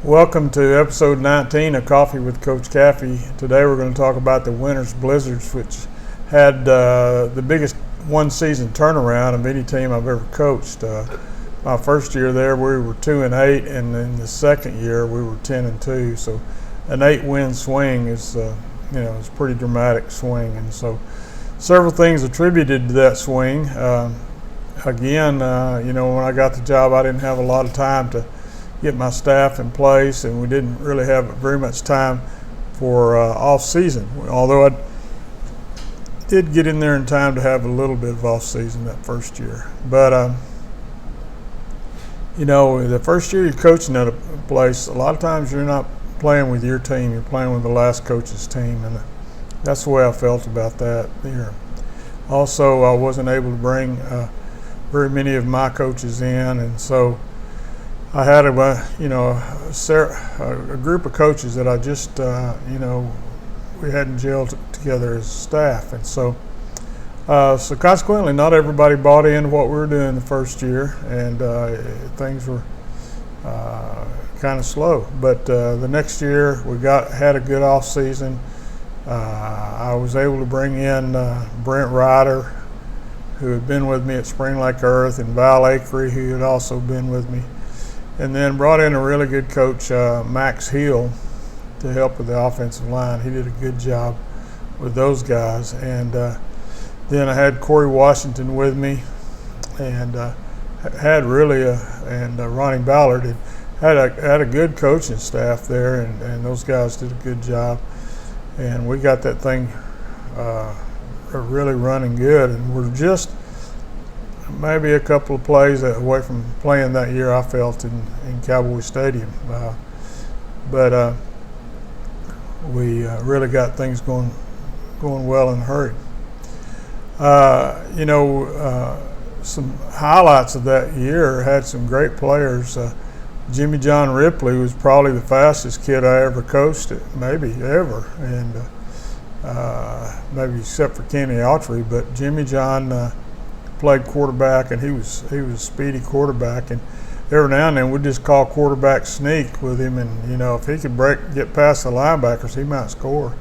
Welcome to episode 19 of Coffee with Coach Caffey. Today we're going to talk about the Winters Blizzards, which had the biggest one-season turnaround of any team I've ever coached. My first year there, we were 2-8, and in the second year, we were 10-2. So, an 8-win swing is, it's a pretty dramatic swing, and so several things attributed to that swing. When I got the job, I didn't have a lot of time to get my staff in place, and we didn't really have very much time for off season. Although I did get in there in time to have a little bit of off season that first year. But the first year you're coaching at a place, a lot of times you're not playing with your team, you're playing with the last coach's team, and that's the way I felt about that year. Also, I wasn't able to bring very many of my coaches in, and so I had a group of coaches that I just, we hadn't gelled together as staff. And so consequently, not everybody bought into what we were doing the first year, and things were kind of slow. But the next year, we had a good off season. I was able to bring in Brent Ryder, who had been with me at Spring Lake Earth, and Val Akery, who had also been with me. And then brought in a really good coach, Max Hill, to help with the offensive line. He did a good job with those guys. And then I had Corey Washington with me, and Ronnie Ballard had a good coaching staff there, and those guys did a good job. And we got that thing really running good, and we're just maybe a couple of plays away from playing that year, I felt, in Cowboy Stadium. But we really got things going well in a hurry. Some highlights of that year had some great players. Jimmy John Ripley was probably the fastest kid I ever coached, maybe ever, and maybe except for Kenny Autry. But Jimmy John played quarterback, and he was a speedy quarterback, and every now and then we'd just call quarterback sneak with him, and if he could get past the linebackers, he might score.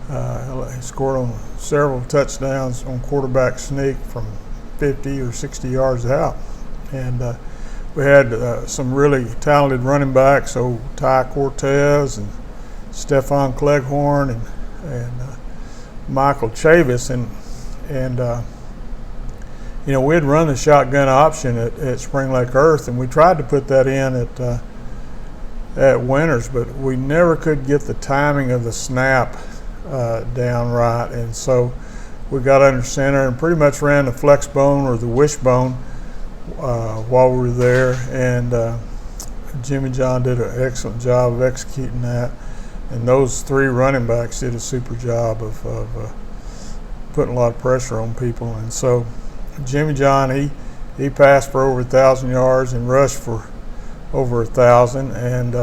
He scored on several touchdowns on quarterback sneak from 50 or 60 yards out. And we had some really talented running backs, Ty Cortez and Stephon Cleghorn and Michael Chavis, and we had run the shotgun option at Spring Lake Earth, and we tried to put that in at Winters, but we never could get the timing of the snap down right, and so we got under center and pretty much ran the flex bone or the wishbone while we were there, and Jimmy John did an excellent job of executing that, and those three running backs did a super job of putting a lot of pressure on people. And so Jimmy John, he passed for over 1,000 yards and rushed for over 1,000, and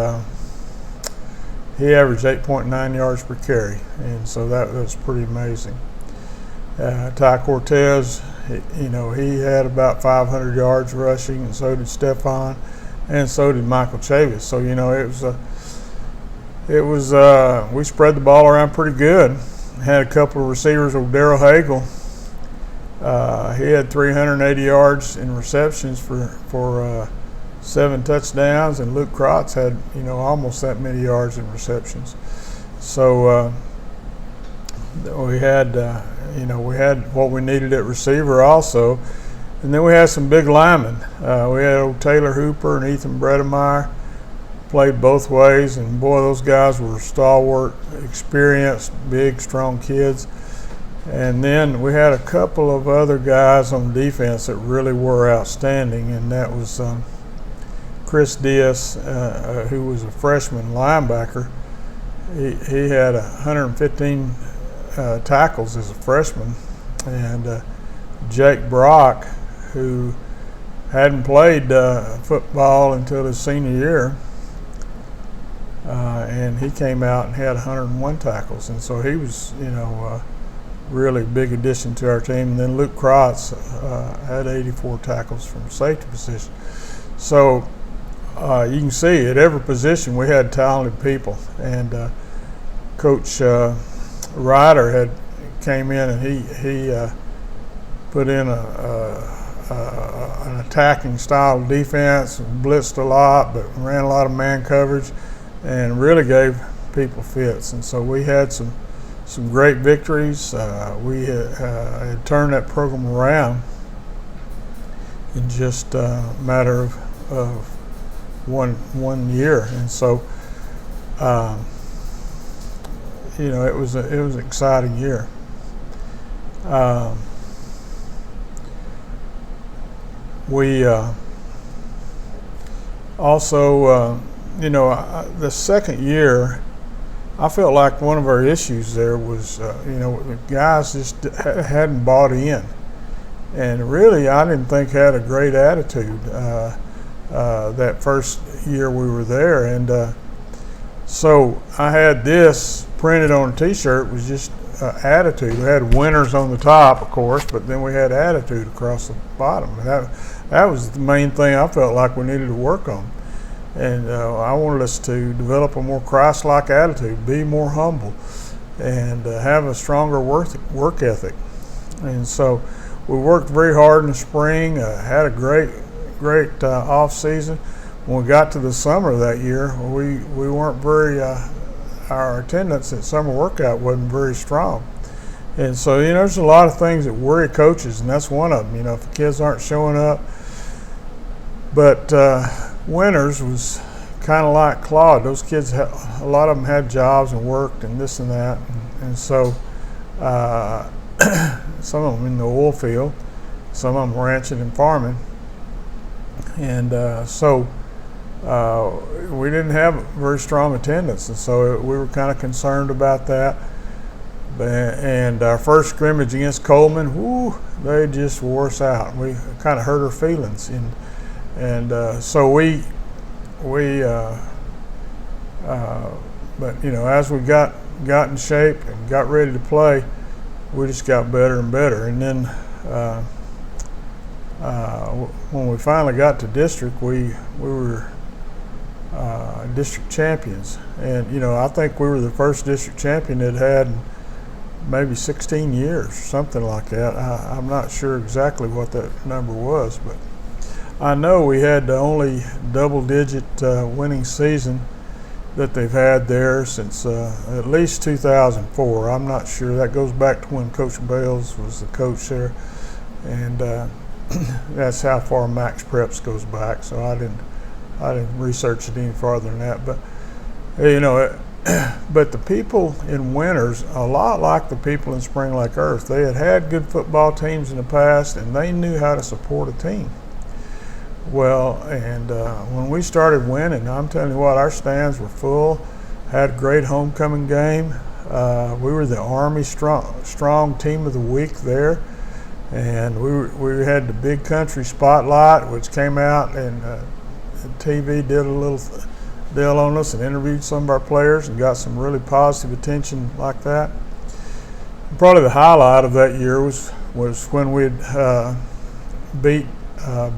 he averaged 8.9 yards per carry, and so that was pretty amazing. Ty Cortez, he had about 500 yards rushing, and so did Stephon, and so did Michael Chavis. So we spread the ball around pretty good. Had a couple of receivers, Daryl Hagel. He had 380 yards in receptions for 7 touchdowns, and Luke Krotz had almost that many yards in receptions. So we had what we needed at receiver also, and then we had some big linemen. We had old Taylor Hooper and Ethan Bredemeyer, played both ways, and boy, those guys were stalwart, experienced, big, strong kids. And then we had a couple of other guys on defense that really were outstanding, and that was Chris Diaz, who was a freshman linebacker. He had 115 tackles as a freshman, and Jake Brock, who hadn't played football until his senior year, and he came out and had 101 tackles, and so he was, really big addition to our team. And then Luke Krotz had 84 tackles from safety position. So you can see at every position we had talented people, and Coach Ryder had came in and he put in an attacking style of defense, blitzed a lot, but ran a lot of man coverage, and really gave people fits. And so we had some great victories. We had turned that program around in just a matter of one year, and so it was an exciting year. We also, the second year, I felt like one of our issues there was, the guys just hadn't bought in, and really, I didn't think had a great attitude that first year we were there, and so I had this printed on a T-shirt. It was just attitude. We had winners on the top, of course, but then we had attitude across the bottom. And that was the main thing I felt like we needed to work on. And I wanted us to develop a more Christ-like attitude, be more humble, and have a stronger work ethic. And so we worked very hard in the spring, had a great off season. When we got to the summer of that year, we weren't very our attendance at summer workout wasn't very strong. And so, there's a lot of things that worry coaches, and that's one of them, if the kids aren't showing up. But Winters was kind of like Claude. Those kids, a lot of them had jobs and worked and this and that. And so some of them in the oil field, some of them ranching and farming. And so we didn't have very strong attendance, and so we were kind of concerned about that. And our first scrimmage against Coleman, they just wore us out. We kind of hurt our feelings, and so we but as we got in shape and got ready to play, we just got better and better. And then when we finally got to district, we were district champions, and I think we were the first district champion that had maybe 16 years, something like that. I'm not sure exactly what that number was, but I know we had the only double-digit winning season that they've had there since at least 2004. I'm not sure. That goes back to when Coach Bales was the coach there, and that's how far Max Preps goes back. So I didn't research it any farther than that. But but the people in Winters, a lot like the people in Spring Lake Earth, they had good football teams in the past, and they knew how to support a team. Well, and when we started winning, I'm telling you what, our stands were full, had a great homecoming game. We were the Army strong team of the week there, and we had the Big Country Spotlight, which came out, and TV did a little deal on us and interviewed some of our players and got some really positive attention like that. Probably the highlight of that year was when we'd beat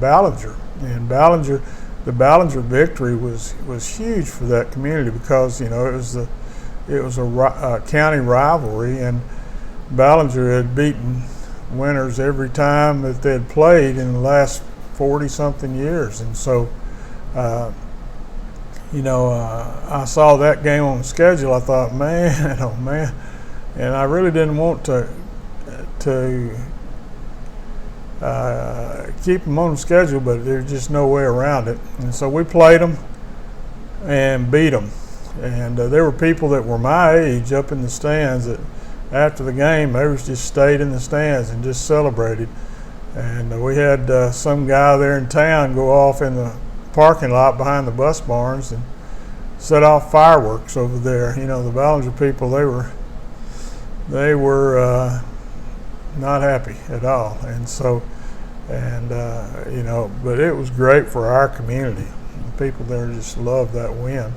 Ballinger. And the Ballinger victory was huge for that community because it was a county rivalry, and Ballinger had beaten Winters every time that they had played in the last 40-something years, and so I saw that game on the schedule. I thought, man, oh man, and I really didn't want to keep them on the schedule, but there's just no way around it. And so we played them and beat them. And there were people that were my age up in the stands that after the game, they just stayed in the stands and just celebrated. And we had some guy there in town go off in the parking lot behind the bus barns and set off fireworks over there. The Ballinger people, they were not happy at all. And so, but it was great for our community. The people there just loved that win.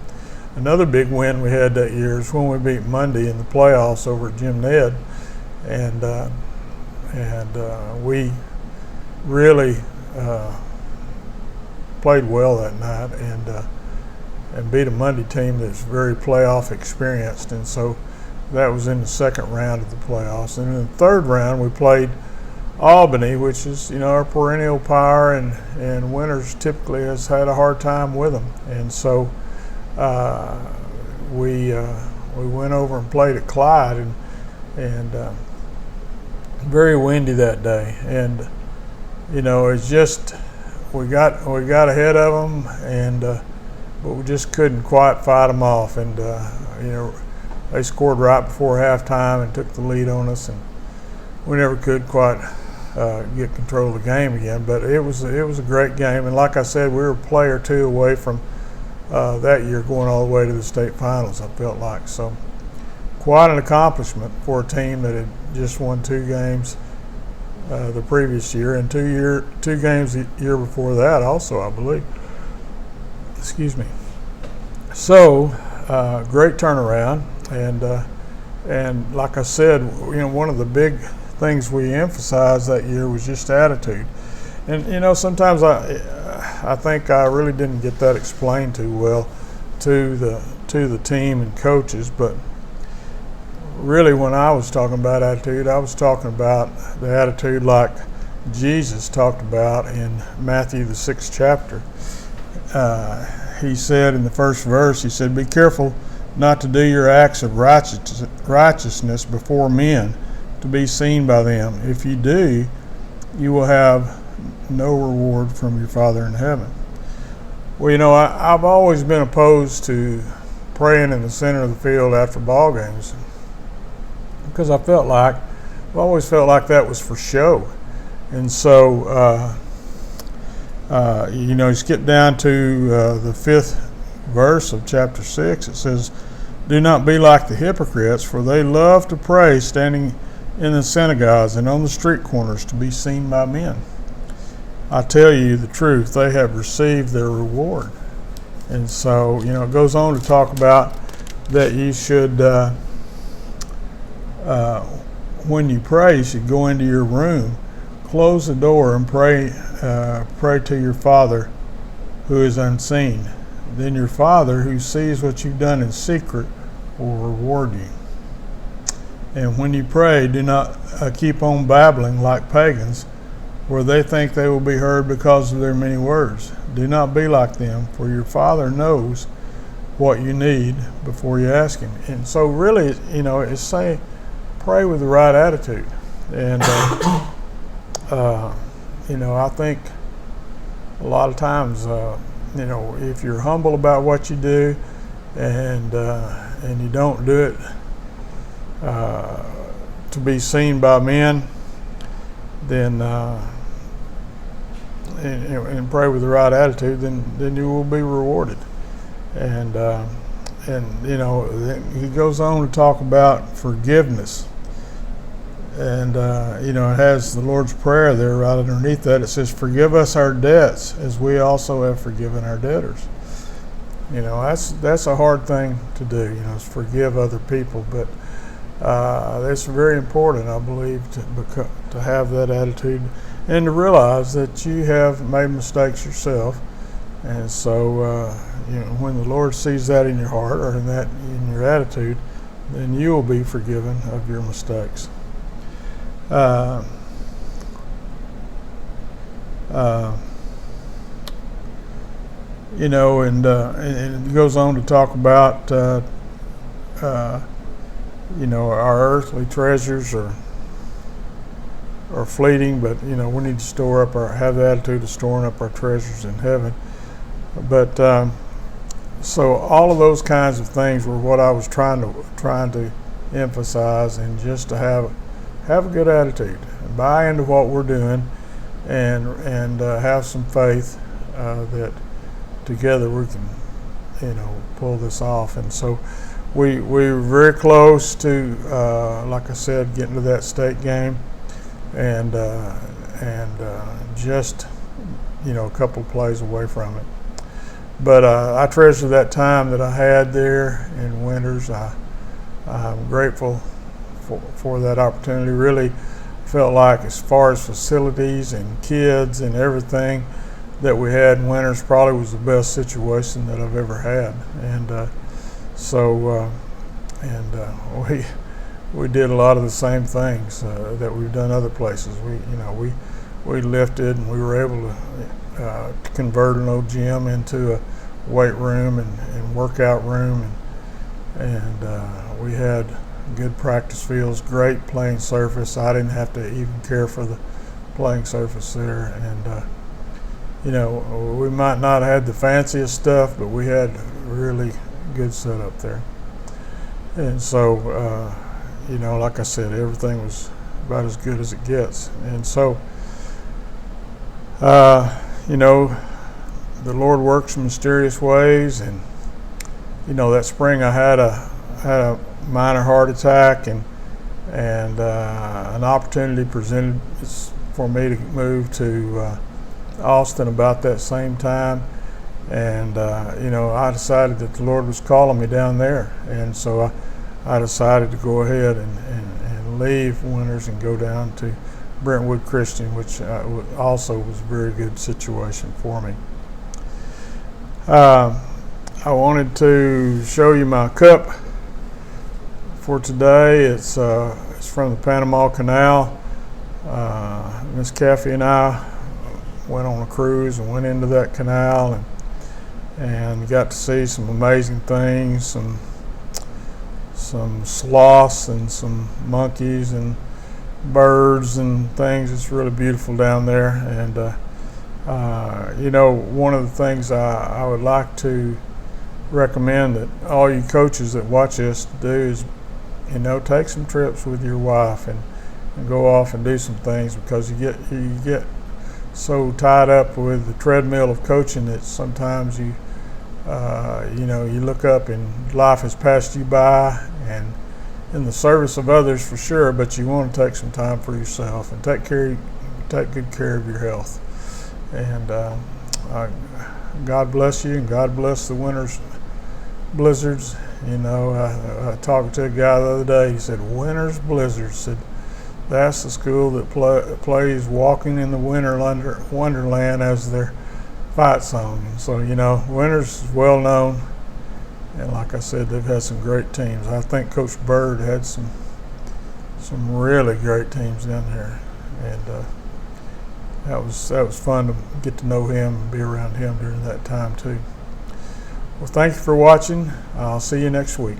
Another big win we had that year is when we beat Mundy in the playoffs over at Jim Ned, and we really played well that night and beat a Monday team that's very playoff experienced. And so that was in the second round of the playoffs. And in the third round, we played Albany, which is, our perennial power, and Winters typically has had a hard time with them. And so we went over and played at Clyde, and very windy that day. And it's just we got ahead of them, but we just couldn't quite fight them off. And they scored right before halftime and took the lead on us, and we never could quite get control of the game again. But it was a great game, and like I said, we were a play or two away from that year going all the way to the state finals, I felt like. So quite an accomplishment for a team that had just won 2 games the previous year, and 2 games the year before that also, I believe. Excuse me. So great turnaround, and like I said, one of the big things we emphasized that year was just attitude. And sometimes I think I really didn't get that explained too well to the team and coaches, but really when I was talking about attitude, I was talking about the attitude like Jesus talked about in Matthew the 6th chapter. He said in the first verse, he said, "Be careful not to do your acts of righteousness before men, to be seen by them. If you do, you will have no reward from your Father in heaven." Well, I've always been opposed to praying in the center of the field after ball games, because I've always felt like that was for show. And so, you skip down to the 5th verse of chapter 6. It says, "Do not be like the hypocrites, for they love to pray standing in the synagogues and on the street corners to be seen by men. I tell you the truth, they have received their reward." And so, it goes on to talk about that you should, when you pray, you should go into your room, close the door, and pray to your Father who is unseen. Then your Father who sees what you've done in secret will reward you. And when you pray, do not keep on babbling like pagans, where they think they will be heard because of their many words. Do not be like them, for your Father knows what you need before you ask Him. And so really, it's saying pray with the right attitude. And, I think a lot of times, if you're humble about what you do and you don't do it to be seen by men, then and pray with the right attitude, then you will be rewarded. And he goes on to talk about forgiveness, and it has the Lord's Prayer there right underneath that. It says, "Forgive us our debts as we also have forgiven our debtors." That's a hard thing to do, is forgive other people, but it's very important, I believe, to have that attitude and to realize that you have made mistakes yourself. And so, when the Lord sees that in your heart or in your attitude, then you will be forgiven of your mistakes. And it goes on to talk about our earthly treasures are fleeting, but we need to have the attitude of storing up our treasures in heaven. But so all of those kinds of things were what I was trying to emphasize, and just to have a good attitude, buy into what we're doing, and have some faith that together we can pull this off. And so we were very close to, like I said, getting to that state game, and just a couple of plays away from it. But I treasure that time that I had there in Winters. I'm grateful for that opportunity. Really felt like, as far as facilities and kids and everything, that we had in winters probably was the best situation that I've ever had. And we did a lot of the same things that we've done other places. We lifted, and we were able to convert an old gym into a weight room and workout room, and we had good practice fields, great playing surface. I didn't have to even care for the playing surface there, and we might not have had the fanciest stuff, but we had really good setup there. And so, like I said, everything was about as good as it gets. And so, the Lord works in mysterious ways. And that spring I had a minor heart attack, and an opportunity presented for me to move to Austin about that same time. And I decided that the Lord was calling me down there, and so I decided to go ahead and leave Winters and go down to Brentwood Christian, which also was a very good situation for me. I wanted to show you my cup for today. It's from the Panama Canal. Miss Kathy and I went on a cruise and went into that canal and got to see some amazing things, some sloths and some monkeys and birds and things. It's really beautiful down there. And one of the things I would like to recommend that all you coaches that watch this do is take some trips with your wife and go off and do some things, because you get so tied up with the treadmill of coaching that sometimes you look up and life has passed you by, and in the service of others for sure, but you want to take some time for yourself and take good care of your health. And God bless you, and God bless the Winters Blizzards. I talked to a guy the other day. He said, Winters Blizzards. Said, that's the school that plays Walking in the Wonderland as their fight song. And so, Winters is well known, and like I said, they've had some great teams. I think Coach Bird had some really great teams down there, and that was fun to get to know him and be around him during that time too. Well, thank you for watching. I'll see you next week.